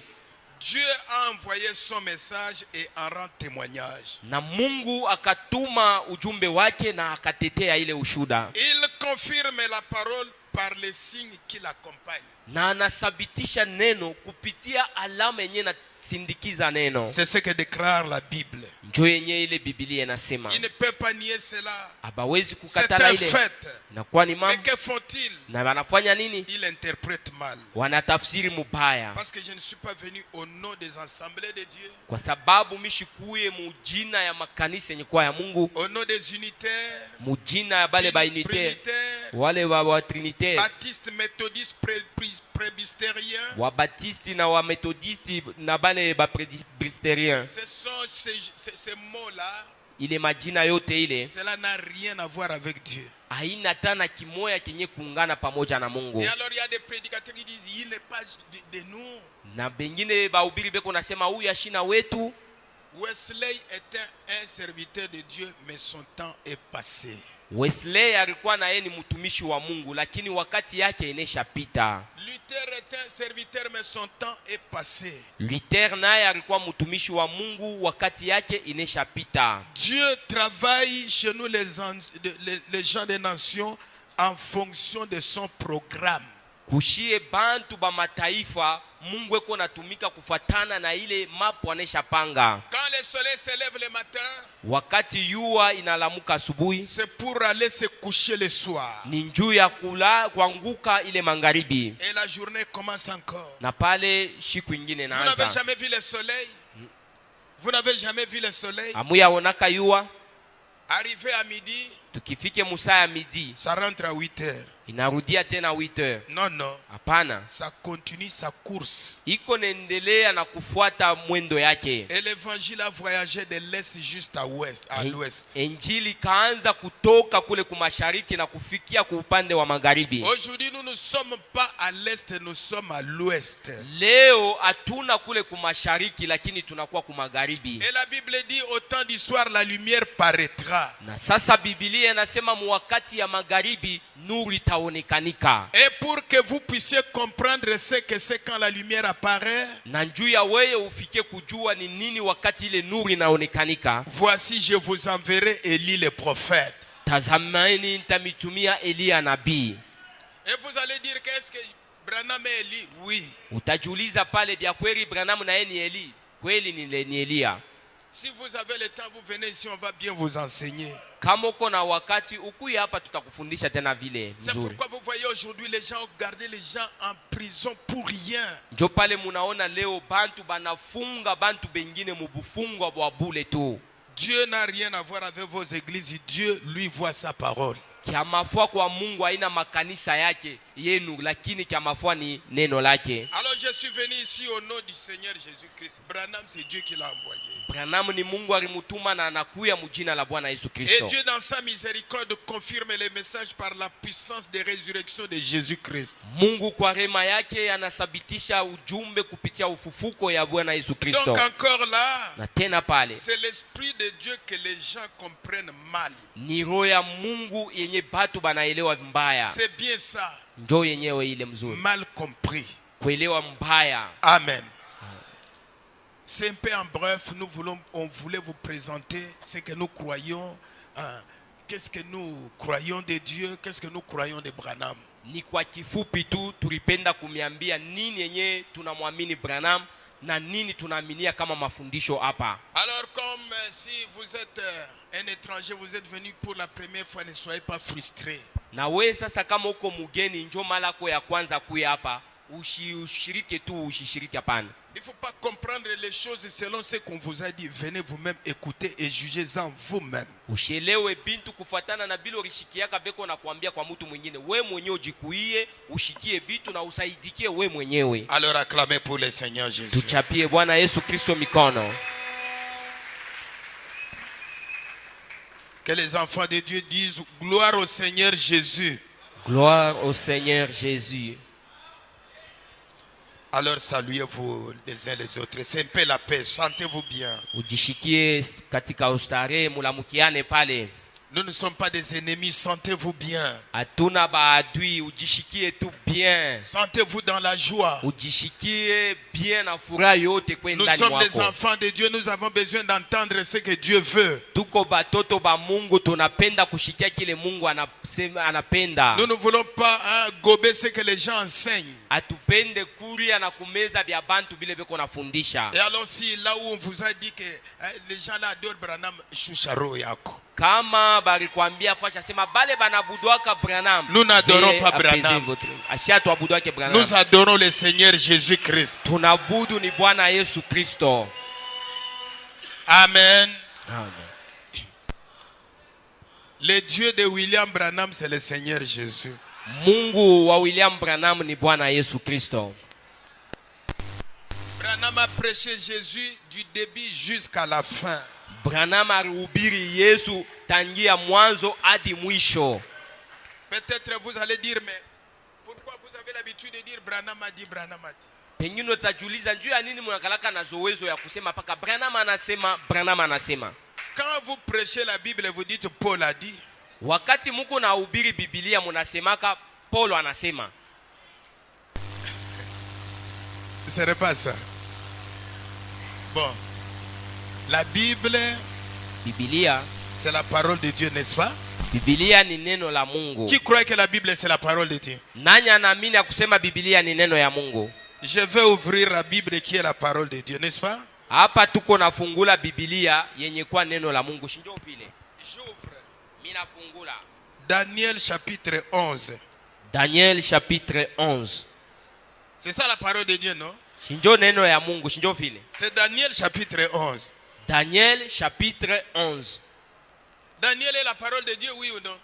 Dieu a envoyé son message et en rend témoignage. Na Mungu akatuma ujumbe wake na akatetea ile ushuda. Il confirme la parole par les signes qui l'accompagnent. Na anasabitisha neno kupitia alama yenye na sindikiza neno. C'est ce que déclare la Bible. Njo yenye ile Biblia inasema. Ils ne peuvent pas nier cela. Abawezi C'est kukatala un ile. fait. Na kwa ni Mais mambo. que font-ils? Na wanafanya nini? Ils interprètent mal. Wanatafsiri mubaya. Parce que je ne suis pas venu au nom des assemblées de Dieu. Kwa sababu mishikuye mujina ya makanisa yenye kwa ya Mungu. Au nom des unitaires. Mujina ya bale ba unitaire. Wale wa trinitaire. Baptiste, méthodiste, presbytérien. Wa baptiste na wa methodiste na bale ba presbytérien. Ce sont ces mots-là. Ile majina yote ile. Cela n'a rien à voir avec Dieu. Haina tana kimoya kenye kuungana pamoja na Mungu. Et alors il y a des prédicateurs qui disent il n'est pas de nous. Na bengine bahubiri beko nasema huyu ashina wetu. Wesley était un serviteur de Dieu mais son temps est passé. Wesley alikuwa na yeye ni mtumishi wa Mungu lakini wakati yake ineshapita. Luther était un serviteur mais son temps est passé. Luther naye alikuwa mtumishi wa Mungu wakati yake ineshapita. Dieu travaille chez nous les gens des nations en fonction de son programme. Kushie bantu ba mataifa Mungu eko natumika kufatana na ile mapo aneshapanga. Quand le soleil se lève le matin, wakati yua inalamuka asubuhi, c'est pour aller se coucher le soir. ni njuu ya kula kuanguka ile magharibi. Et la journée commence encore. Na pale siku ingine Vous n'avez naanza. jamais vu le soleil? Vous n'avez jamais vu le soleil? Amuya onaka yua. Arrivé à midi, Tukifike musaa ya midi, ça rentre à 8 heures. inarudia tena 8 heures. Non, non. Hapana. Ça continue sa course. Iko naendelea na kufuata mwendo yake. Et l'évangile a voyagé de l'est juste à l'ouest. Injili kaanza kutoka kule kumashariki na kufikia ku upande wa magharibi. Aujourd'hui, nous ne sommes pas à l'est, nous sommes à l'ouest. Leo hatuna kule kumashariki lakini tunakuwa kumagharibi. Et la Bible dit au temps du soir la lumière paraîtra. Na sasa Biblia inasema mu wakati ya magharibi nuru itaonekanika. Et pour que vous puissiez comprendre ce que c'est quand la lumière apparaît, Na njuu ya wewe ufike kujua ni nini wakati ile nuru inaonekanika. voici je vous enverrai Élie le prophète. Tazamani nitamitumia Elia nabii. Et vous allez dire qu'est-ce que Branham est Élie? Oui. Utajiuliza pale dia kweli Branham na yeye ni Eli? Kweli ni Elia. Si vous avez le temps, vous venez ici, on va bien vous enseigner. Kama uko na wakati ukuye hapa tutakufundisha tena vile C'est mzuri. pourquoi vous voyez aujourd'hui les gens ont gardé les gens en prison pour rien. Njo pale munaona leo bantu banafunga bantu bengine mubufungwa bwa bule tu. Dieu n'a rien à voir avec vos églises. Dieu, lui, voit sa parole. Kiamafua kwa Mungu haina makanisa yake yenu, lakini kiamafua ni neno lake. Alors je suis venu ici au nom du Seigneur Jésus-Christ. Branham, c'est Dieu qui l'a envoyé. Branham ni Mungu alimutuma na anakuya mujina la Bwana Yesu Et Kristo. Dieu dans sa miséricorde confirme les messages par la puissance de résurrection de Jésus-Christ. Mungu kwa rema yake anasabitisha ujumbe kupitia ufufuko ya Bwana Yesu Kristo. Donc encore là, Na tena pale c'est l'esprit de Dieu que les gens comprennent mal. ni roho ya Mungu yenye batu banaelewa mbaya. C'est bien ça. Njo yenyewe ile mzuri. Mal compris. Kuelewa mbaya. Amen. C'est un peu en bref, on voulait vous présenter ce que nous croyons, qu'est-ce que nous croyons de Dieu, qu'est-ce que nous croyons de Branham. Ni kwa kifupi tu tulipenda kumiambia nini yenye tunamwamini Branham na nini tunaaminia kama mafundisho hapa. Alors comme si vous êtes un étranger, vous êtes venu pour la première fois, ne soyez pas frustrés. Na we sasa kama uko mugeni njo malako ya kwanza kuya hapa, ushirike tu ushishiriki hapana. Il ne faut pas comprendre les choses selon ce qu'on vous a dit. Venez vous-même écouter et jugez-en vous-même. Ushelewe bintu kufuatana na bilo rishikiaka beko na kuambia kwa mtu mwingine. We mwenyewe ujikuie, ushikie bitu na usaidikie we mwenyewe. Alors acclamez pour le Seigneur Jésus. Tuchapie Bwana Yesu Kristo mikono. Que les enfants de Dieu disent gloire au Seigneur Jésus. Gloire au Seigneur Jésus. Alors saluez-vous les uns les autres. C'est un peu la paix. Sentez-vous bien. Ujishikie katika ustare mulamukiane pale. Nous ne sommes pas des ennemis. Sentez-vous bien. Hatuna baadui, ujishikie tu bien. Sentez-vous dans la joie. Ujishikie bien na furaha yote kwa Nous ndani sommes des mwako. enfants de Dieu. Nous avons besoin d'entendre ce que Dieu veut. Tuko batoto ba Mungu, tunapenda kushikia kile Mungu anapenda. Nous ne voulons pas gober ce que les gens enseignent. Atupende kuria na kumeza bya bantu bile beko nafundisha. Et alors si là où on vous a dit que les gens là adorent Branham, shusharo yako. Kama balikwambia fasha sema bale banabudwaka Branham. Nous n'adorons pas Branham. Ashia tuabudwake Branham. Nous adorons le Seigneur Jésus-Christ. Tunabudu ni Bwana Yesu Kristo. Amen. Amen. Le Dieu de William Branham, c'est le Seigneur Jésus. Mungu wa William Branham ni Bwana Yesu Kristo. Branham a prêché Jésus du début jusqu'à la fin. Branham alihubiri Yesu tangia mwanzo hadi mwisho. Peut-être vous allez dire, mais pourquoi vous avez l'habitude de dire Branham a dit, Branham a dit? Pengine utajiuliza njoo ya nini mnakalaka na zowezo ya kusema paka Branham anasema, Branham anasema. Quand vous prêchez la Bible, vous dites Paul a dit. Wakati muko na hubiri Biblia munasemaka Paulo anasema. Ce n'est pas ça. Bon. La Bible, Biblia, c'est la parole de Dieu, n'est-ce pas? Biblia ni neno la Mungu. Qui croit que la Bible, c'est la parole de Dieu? Nani anaamini ya kusema Biblia ni neno ya Mungu? Je vais ouvrir la Bible qui est la parole de Dieu, n'est-ce pas? Hapa tuko nafungula Biblia yenye kwa neno la Mungu. Shinjo pile. J'ouvre. Mimi nafungula. Daniel chapitre 11. Daniel chapitre 11. C'est ça la parole de Dieu, non? Shinjo neno ya Mungu. Shinjo pile. C'est Daniel chapitre 11. Daniel chapitre 11. Daniel est la parole de Dieu, oui ou non?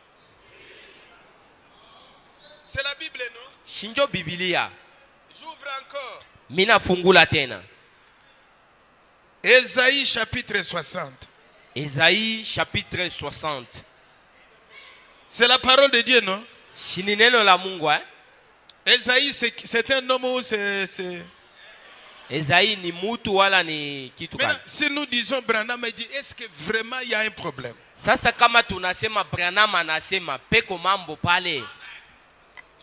C'est la Bible, non? Shinjo Biblia. J'ouvre encore. Mimi nafungula tena. Ésaïe chapitre 60. Ésaïe chapitre 60. C'est la parole de Dieu, non? Shini neno la Mungu, hein? Ésaïe, c'est un homme ou c'est... Ésaïe ni mutu wala ni kitu Maintenant, gani? si nous disons Branham a dit, est-ce que vraiment il y a un problème? Sasa kama tunasema Branham anasema peko mambo pale.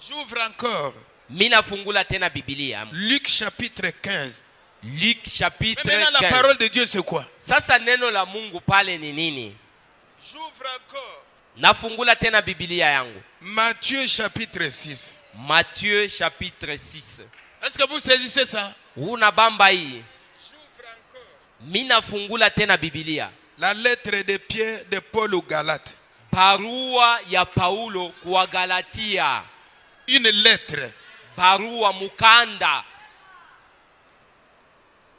J'ouvre encore. Mina fungula tena Biblia. Luc chapitre 15. Luc chapitre 15. Mais maintenant la parole de Dieu c'est quoi? Sasa neno la Mungu pale ni nini? J'ouvre encore. Nafungula tena Biblia yangu. Matthieu chapitre 6. Matthieu chapitre 6. Est-ce que vous saisissez ça? Una bamba hii. J'ouvre encore. Mina fungula tena Biblia. La lettre de Pierre de Paul aux Galates. Barua ya Paulo kwa Galatia. Une lettre. Barua mukanda.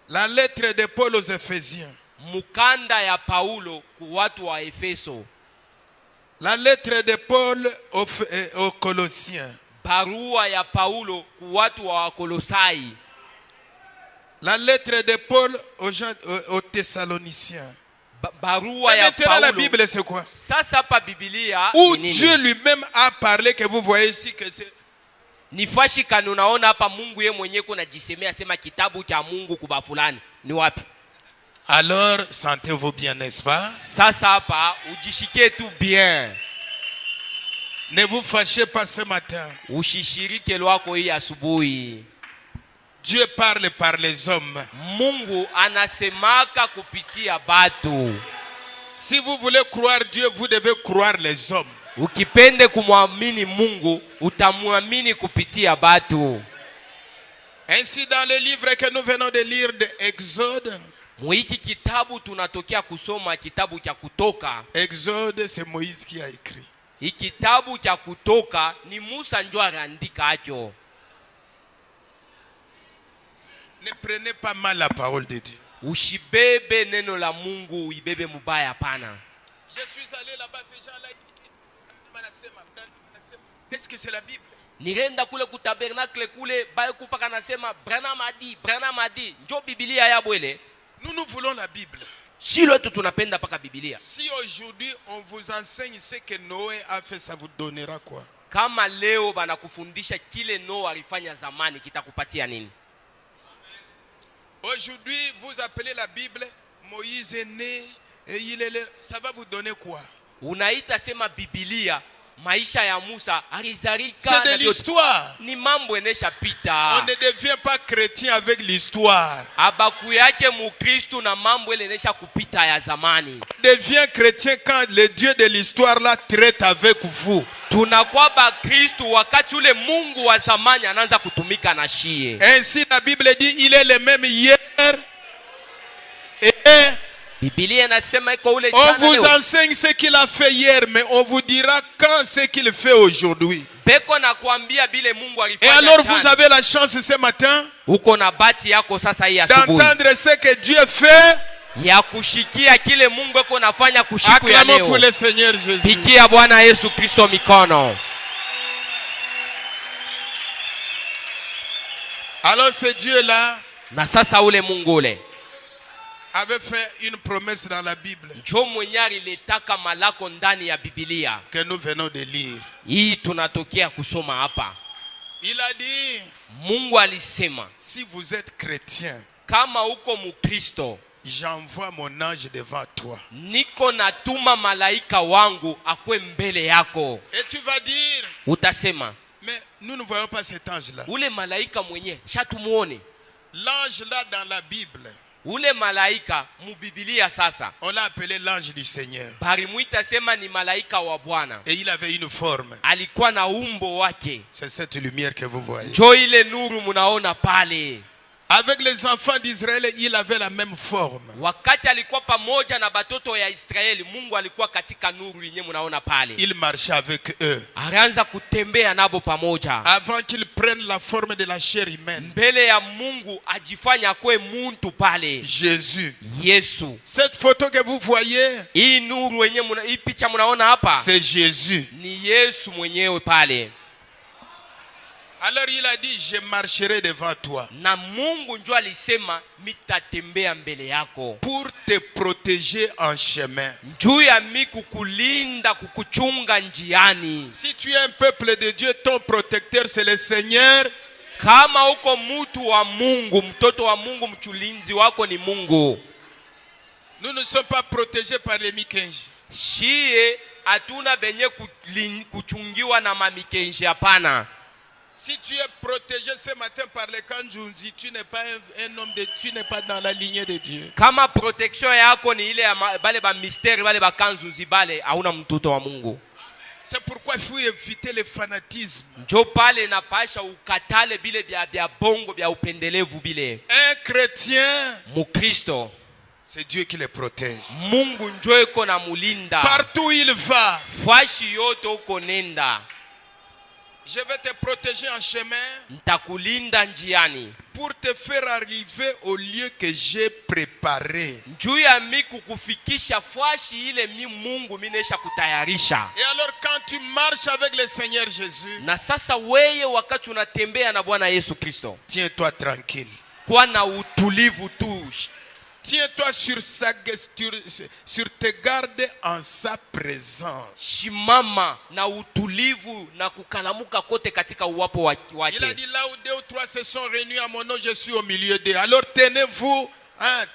La lettre de Paul aux Éphésiens. Mukanda ya Paulo kwa watu wa Efeso. La lettre de Paul aux Colossiens. Barua ya Paulo kwa watu wa Kolosai. La lettre de Paul aux Thessaloniciens. Barua ya Paulo. La Bible c'est quoi? Sasa pa Biblia où Dieu lui-même a parlé, que vous voyez ici que c'est ni fashi kanu naona hapa Mungu yeye mwenyewe kuna jisemea sema kitabu cha Mungu kuba fulani ni wapi? Alors sentez-vous bien, n'est-ce pas? Sasa hapa ujishike tu bien. Ne vous fâchez pas ce matin. Ushishirike lwako hii asubuhi. Dieu parle par les hommes. Mungu anasemaka kupitia batu. Si vous voulez croire Dieu, vous devez croire les hommes. Ukipende kumwamini Mungu, utamwamini kupitia batu. Ainsi dans le livre que nous venons de lire de Exode. Muiki kitabu tunatokea kusoma kitabu cha Kutoka. Exode c'est Moïse qui a écrit. Hii kitabu cha Kutoka ni Musa ndio aliandika acho. Ne prenez pas mal la parole de Dieu. Ushibebe neno la Mungu uibebe mubaya pana. Je suis allé là-bas, ces gens-là. Est-ce que c'est la Bible? Nirenda kule ku tabernacle kule baye kupaka nasema Branham adi njo Biblia ya bwele. Nous voulons la Bible. Shilo tu tunapenda paka Biblia. Si aujourd'hui on vous enseigne ce que Noé a fait, ça vous donnera quoi? Kama leo bana kufundisha kile Noa alifanya zamani kitakupatia nini? Aujourd'hui, vous appelez la Bible, Moïse est né, et il est là. Ça va vous donner quoi? Unaita sema Biblia, maisha ya Musa alizarika. C'est de l'histoire. Ni mambo enesha pita. On ne devient pas chrétien avec l'histoire. Abaku yake mukristo na mambo ele enesha kupita ya zamani. On devient chrétien quand le Dieu de l'histoire là traite avec vous. Tunakuwa ba Kristo wakati ule Mungu wa zamani anaanza kutumika na shie. Ainsi la Bible dit il est le même hier et Biblia inasema iko ule on jana vous leo. enseigne ce qu'il a fait hier, mais on vous dira quand ce qu'il fait aujourd'hui. Beko na kuambia bile Mungu Et alifanya. alors vous avez la chance ce matin uko na bahati yako sasa hii asubuhi d'entendre ce que Dieu fait. Ya kushikia kile Mungu eko nafanya kushiku ya Acclamons leo. pour le Seigneur Jésus. Pikia Bwana Yesu Kristo mikono. Alors ce Dieu là Na sasa ule Mungu ule avait fait une promesse dans la Bible njo mwenyari letaka malako ndani ya Biblia. que nous venons de lire. Hii tunatokea kusoma hapa. Il a dit, Mungu alisema, si vous êtes chrétien, kama uko mukristo, j'envoie mon ange devant toi. niko natuma malaika wangu akwe mbele yako. Et tu vas dire, Utasema, mais nous ne voyons pas cet ange-là. ule malaika mwenye shatumuone. L'ange là dans la Bible, Ule malaika mubibilia sasa on l'a appelé l'ange du Seigneur. barimuita sema ni malaika wa Bwana. Et il avait une forme. Alikuwa na umbo wake. C'est cette lumière que vous voyez. Njo ile nuru munaona pale. Avec les enfants d'Israël, il avait la même forme. Wakati alikuwa pamoja na batoto ya Israeli, Mungu alikuwa katika nuru yenye munaona pale. Il marchait avec eux. Alianza kutembea nabo pamoja. Avant qu'ils prennent la forme de la chair humaine. Mbele ya Mungu ajifanya kwe muntu pale. Jésus. Yesu. Cette photo que vous voyez, Hii nuru yenye hii picha munaona hapa, c'est Jésus. ni Yesu mwenyewe pale. Alors il a dit, je marcherai devant toi. Na Mungu njo alisema mitatembea mbele yako. Pour te protéger en chemin. Njuu ya miku kulinda kukuchunga njiani. Si tu es un peuple de Dieu, ton protecteur c'est le Seigneur. Kama uko mutu wa Mungu, mtoto wa Mungu, mchulinzi wako ni Mungu. Nous ne sommes pas protégés par les mikenji. Shie atuna benye kuchungiwa na mamikenji hapana. Si tu es protégé ce matin par les Kanjunzi, tu n'es pas un homme de, tu n'es pas dans la lignée de Dieu. Kama protection yako ni ile bale ba mystère bale ba kanzuzi bale hauna mtoto wa Mungu. C'est pourquoi il faut éviter le fanatisme. Njo pale na pasha ukatale bile bya bongo bya upendelevu bile. Un chrétien, Mukristo, c'est Dieu qui le protège. Mungu njo eko na mulinda. Partout où il va, Fashi yote uko nenda. je vais te protéger en chemin Ntakulinda njiani. pour te faire arriver au lieu que j'ai préparé. Njuu ya miku kufikisha fashi ile mi Mungu minesha kutayarisha. Et alors quand tu marches avec le Seigneur Jésus, Na sasa weye wakati unatembea na Bwana Yesu Kristo, tiens-toi tranquille. kwa na utulivu tu. Tiens-toi sur tes gardes en sa présence. Shimama na utulivu na kukalamuka kote katika uwapo wake. Il a dit là où 2 ou 3 se sont réunis à mon nom, je suis au milieu d'eux. Alors tenez-vous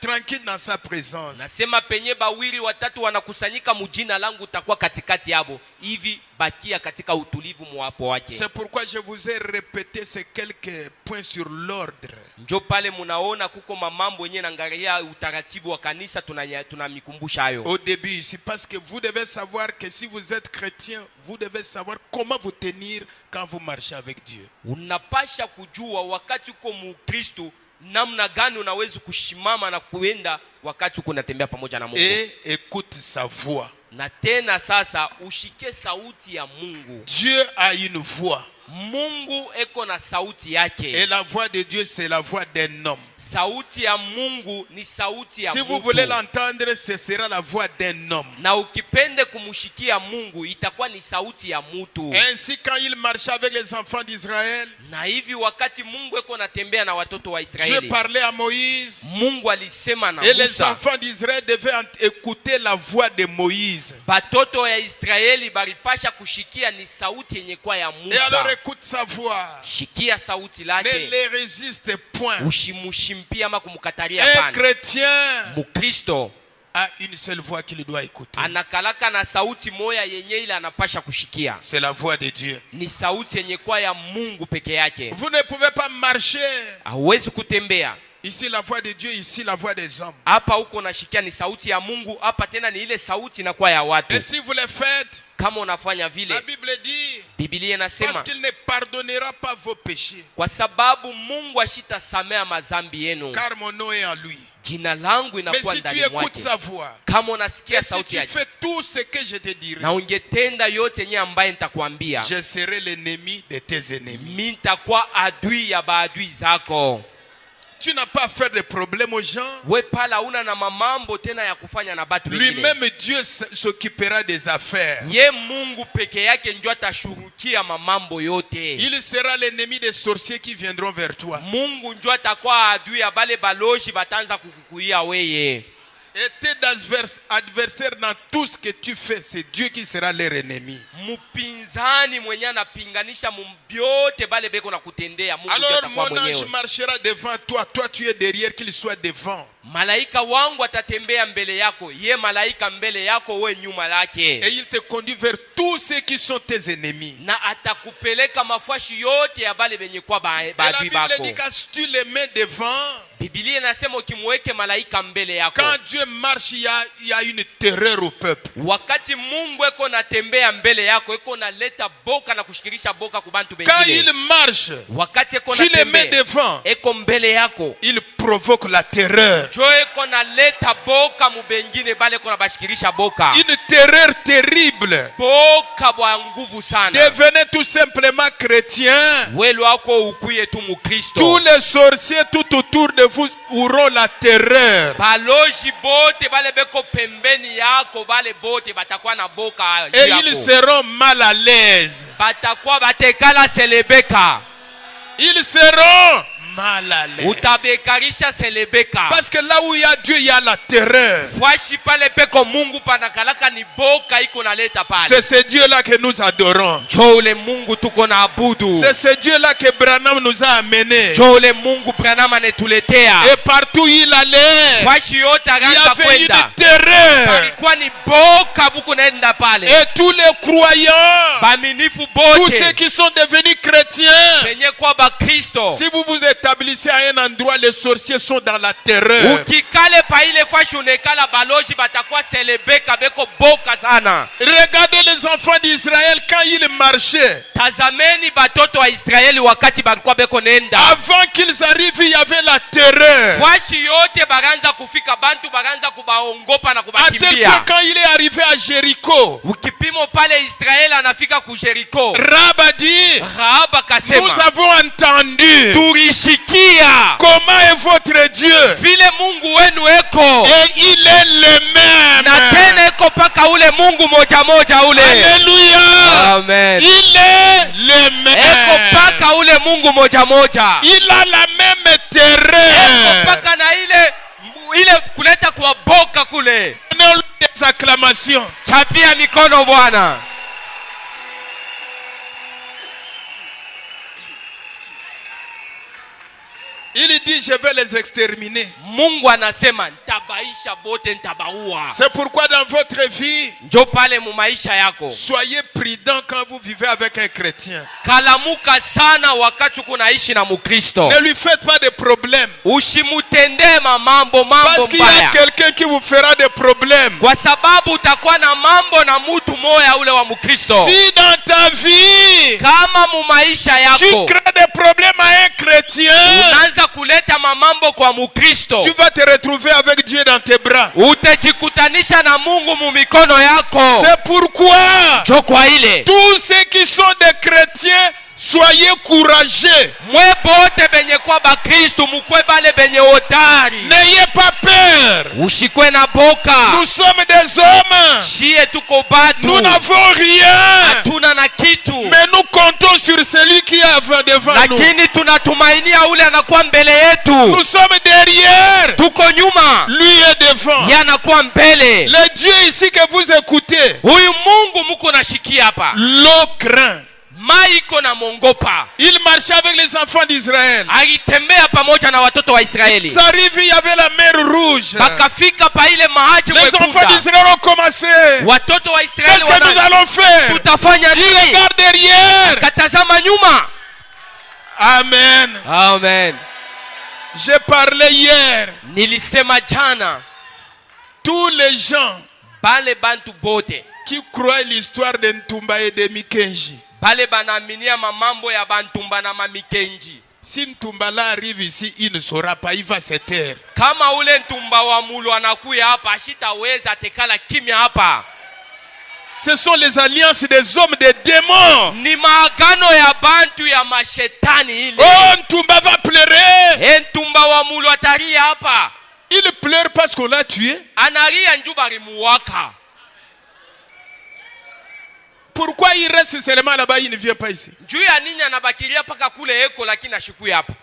tranquille dans sa présence. Nasema penye bawiri watatu wanakusanyika mujina langu utakuwa katikati yabo. Hivi bakia katika utulivu muwapo wake. C'est pourquoi je vous ai répété ces quelques points sur l'ordre. Njo pale munaona kuko mamambo yenye nangaria utaratibu wa kanisa tunamikumbusha hayo. Au début, c'est parce que vous devez savoir que si vous êtes chrétien, vous devez savoir comment vous tenir quand vous marchez avec Dieu. Unapasha kujua wakati uko Mukristo namna gani unaweza kushimama na kuenda wakati uko unatembea pamoja na Mungu. Et écoute sa voix. Na tena sasa ushike sauti ya Mungu. Dieu a une voix. Mungu eko na sauti yake. Et la voix de Dieu, c'est la voix d'un homme. Sauti ya Mungu ni sauti ya Si mtu. vous voulez l'entendre, ce sera la voix d'un homme. Na ukipende kumshikia Mungu itakuwa ni sauti ya mtu. Ainsi quand il marchait avec les enfants d'Israël, Na hivi wakati Mungu eko natembea na watoto wa Dieu Israeli, parlait à Moïse. Mungu alisema na Et les Musa. enfants d'Israël devaient écouter la voix de Moïse. Batoto ya Israeli balipasha kushikia ni sauti yenye kwa ya Et alors Musa. écoute sa voix. Shikia sauti Ne lake. les résiste point. Ushimushimpi ama kumkataria Un pana. chrétien Mukristo a une seule voix qu'il doit écouter. anakalaka na sauti moya yenye ile anapasha kushikia. C'est la voix de Dieu. Ni sauti yenye kwa ya Mungu peke yake. Vous ne pouvez pas marcher. Hauwezi kutembea. Ici la voix de Dieu, ici la voix des hommes. Hapa huko nashikia ni sauti ya Mungu, hapa tena ni ile sauti na kwa ya watu. Et si vous le faites, Kama unafanya vile, la Bible dit, Biblia parce inasema qu'il ne pardonnera pas vos péchés, kwa sababu Mungu ashitasamea mazambi yenu, car mon nom est en lui. jina langu Mais inakuwa si tu ndani écoutes mwake. sa voix, Kama unasikia et si sauti tu yake fais tout ce que je te dirai, na ungetenda yote yenye ambaye nitakwambia, je serai l'ennemi de tes ennemis. mimi nitakuwa adui ya baadui zako. Tu n'as pas à faire de problème aux gens. We pala una na mamambo tena ya kufanya na batu wengine. Lui-même, Dieu s'occupera des affaires. Ye Mungu peke yake ndio atashurukia mamambo yote. Il sera l'ennemi des sorciers qui viendront vers toi. Mungu ndio atakuwa adui ya bale baloji batanza kukukuia weye. Et tes adversaires dans tout ce que tu fais, c'est Dieu qui sera leur ennemi. Mupinzani mwenye anapinganisha mbyote bale beko na kutendea Mungu ndio Alors atakuwa mon ange mwenyewe. marchera devant toi, toi tu es derrière, qu'il soit devant. Malaika wangu atatembea mbele yako, ye malaika mbele yako, we nyuma lake. Et il te conduit vers tous ceux qui sont tes ennemis. Na atakupeleka mafashi yote ya bale benye kwa Et la baadui Bible bako. dit que si tu les mets devant, Biblia inasema ukimweke malaika mbele yako. quand Dieu marche, il y a une terreur au peuple. Wakati Mungu eko natembea mbele yako, eko naleta boka na kushikirisha boka kubantu Quand bengine. il marche, Wakati eko tu les mets natembea, devant, eko mbele yako, il provoque la terreur. jo eko naleta boka mubengine bale eko nabashikirisha boka. Une terreur terrible. Boka bwa nguvu sana. Devenez tout simplement chrétien. Welo wako ukuye tu Mukristo. Tous les sorciers tout autour de vous auront la terreur. Baloji bote bale beko pembeni yako, bale bote batakuwa na boka Et yako. ils seront mal à l'aise. Batakuwa batekala selebeka. Ils seront mal à l'aise. utabekarisha selebeka. Parce que là où il y a Dieu, il y a la terreur. Fwashi pale peko Mungu panakalaka ni boka iko naleta pale. C'est ce Dieu-là que nous adorons. Jole Mungu tuko na abudu. C'est ce Dieu-là que Branham nous a amenés. Jole Mungu Branham anetuletea. Et partout où il allait, Fwashi yote il y akaanza avait kwenda. une terreur. Palikuwa ni boka buku naenda pale. Et tous les croyants, Baminifu tous bote. ceux qui sont devenus chrétiens, Benye kwa ba Kristo. si vous vous établissez à un endroit, les sorciers sont dans la terreur. Ukikale pa ile fwashi unekala baloji batakuwa selebeka beko boka sana. Regardez les enfants d'Israël quand ils marchaient. Tazameni batoto wa Israeli wakati balikuwa beko nenda. Avant qu'ils arrivent, il y avait la terreur. Fwashi yote baganza kufika bantu baganza kubaongopa na À tel kubakimbia. point quand il est arrivé à Jéricho, Ukipimo pale Israeli anafika ku Jericho. Rahab a dit, Rahab nous akasema avons entendu tulishikia comment est votre Dieu. vile Mungu wenu eko. Et il est le Na même. tena eko paka ule Mungu moja moja ule. Alléluia. Amen. Il est le Eko même. paka ule Mungu moja moja. Il a la même Eko terreur. paka na ile kuleta kwa boka kule. Donnons-lui des acclamations. Chapia mikono Bwana. Il dit, je vais les exterminer. Mungu anasema nitabaisha bote nitabaua. C'est pourquoi dans votre vie, Njo pale mu maisha yako. soyez prudents quand vous vivez avec un chrétien. Kalamuka sana wakati uko naishi na Mukristo. Ne lui faites pas de problèmes. Usimutendee mambo Parce qu'il y a mbaya. quelqu'un qui vous fera des problèmes. Kwa sababu utakuwa na mambo na mtu moya ule wa Mukristo. Si dans ta vie, Kama mu maisha tu yako crées des problèmes à un chrétien, unaanza kuleta mambo kwa Mukristo, tu vas te retrouver avec Dieu dans tes bras. utajikutanisha na Mungu mu mikono yako. C'est pourquoi Jo kwa ile tous ceux qui sont des chrétiens, soyez courageux. mwe bote benye kwa ba Kristo mukwe bale benye otari. N'ayez pas peur. Ushikwe na boka. Nous sommes des hommes. Shie tuko batu. Nous n'avons rien. Hatuna na kitu. Mais nous comptons sur celui qui est devant nous. Lakini tunatumainia ule anakuwa mbele yetu. Nous sommes derrière. Tuko nyuma. Lui est devant. Yeye anakuwa mbele. Le Dieu ici que vous écoutez, Huyu Mungu muko nashikia hapa. l'eau craint. Mai iko na mongopa. Il marchait avec les enfants d'Israël. Alitembea pamoja na watoto wa Israeli. Ils arrivent, il y avait la mer rouge. Bakafika pa ile maji Les enfants mwekundu. d'Israël ont commencé. Watoto wa Israeli Qu'est-ce que nous allons faire? tutafanya Ils nini? regardent derrière. Katazama nyuma. Amen. Amen. J'ai parlé hier. Nilisema jana Tous les gens bale bantu bote qui croient l'histoire de Ntumba et de Mikenji. bale banaaminia mamambo ya bantumba na mamikenji. Si Ntumba là arrive ici, il ne saura pas, il va se taire. Kama ule ntumba wa mulu anakuya hapa ashitaweza tekala kimya hapa. Ce sont les alliances des hommes, des démons. Ni maagano ya bantu ya mashetani ile. Oh, Ntumba va pleurer. Ntumba wa mulu ataria hapa. Il pleure parce qu'on l'a tué. Anaria njubari muwaka. Pourquoi il reste seulement là-bas, il ne vient pas ici? Juu ya nini anabakilia paka kule eko lakini ashikui hapa.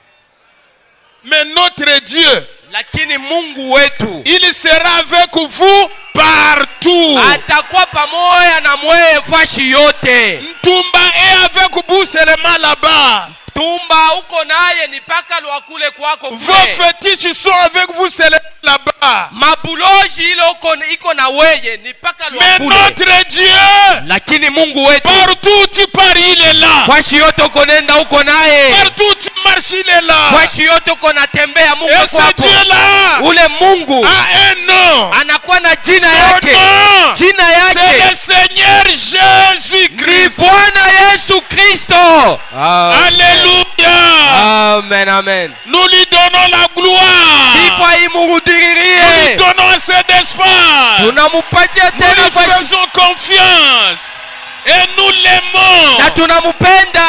Mais notre Dieu, Lakini Mungu wetu il sera avec vous partout. atakuwa pamoja na mwewe fashi yote. Ntumba est avec vous seulement là-bas. Tumba uko naye ni paka lwa kule kwako Vos kule. fétiches sont avec vous seulement là-bas. Mabuloji ile iko na weye ni paka lwa Mais kule. notre Dieu, Lakini Mungu wetu partout où tu pars, il est là. fashi yote uko nenda uko naye. Partout où tu marches, il est là. Fashi yote uko natembea Mungu Et ce kwako. Dieu-là Ule Mungu a un nom. anakuwa na jina Son yake. nom, Jina c'est le yake Seigneur ni Jésus-Christ. Bwana Yesu Kristo. Alléluia. Amen, amen. Nous lui donnons la gloire. Sifa Nous lui imurudiririe. donnons assez d'espoir. Tunamupatia Nous lui tena fashi faisons confiance. Et nous l'aimons. na tunamupenda.